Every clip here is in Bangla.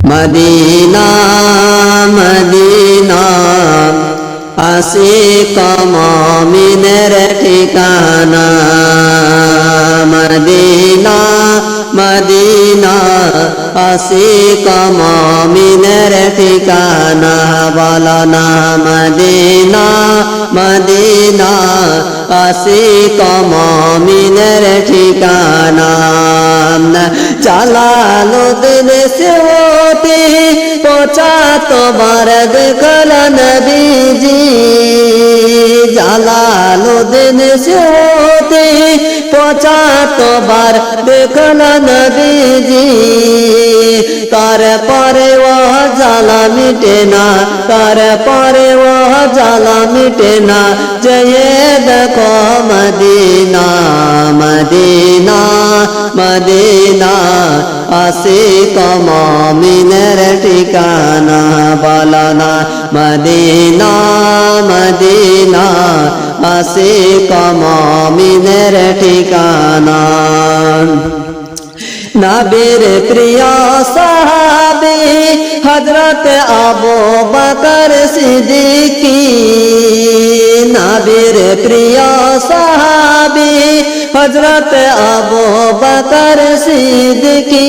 মদিনা মদিনা আশিক মুমিনের ঠিকানা মদিনা মদিনা আশিক মুমিনের ঠিকানা বলো না মদিনা মদিনা আশিক মুমিনের ঠিকানা জালালুদ্দিন সিউতি পঁচাত্তর দেখল নবীজি জালালুদ্দিন সিউতি পঁচাত্তর দেখল নবীজি তারপরে ও জ্বালা মিটে না তারপরে ও জ্বালা মিটে না জয়ে দেখো মদিনা মদিনা মদিনা আশিক মুমিনের ঠিকানা বলো না মদিনা মদিনা আশিক মুমিনের ঠিকানা নবীর প্রিয় সাহাবী হযরত আবু বকর সিদ্দিকী নবীর প্রিয় সাহাবী হযরত আবু বকর সিদ্দিকী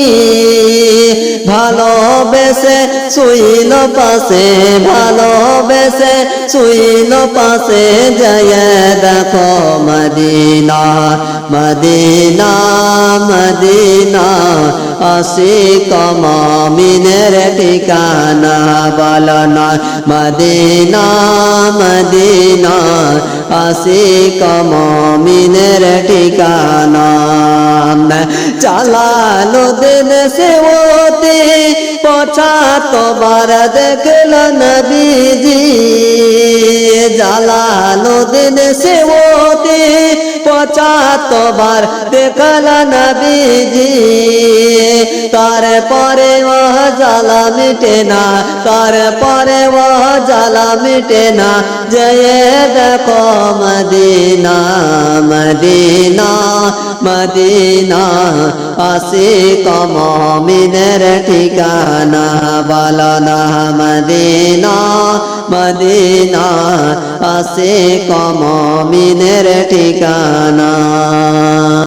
ভালোবেসে শুইল পাশে ভালোবেসে শুইল পাশে যায় দেখো মদিনা মদিনা মদিনা আশিক মুমিনের ঠিকানা বলো না মদিনা মদিনা আশিক মুমিনের ঠিকানা জালালুদ্দিন সিউতি পঁচাত্তর দেখল নবীজি জালালুদ্দিন সিউতি পঁচাত্তর দেখল নবীজি তারপরে ও জ্বালা মিটে না তারপরে ও জ্বালা মিটে না জয়ে দেখো মদিনা মদিনা মদিনা আশিক মুমিনের ঠিকানা বলো না মদিনা মদিনা আশিক মুমিনের ঠিকানা।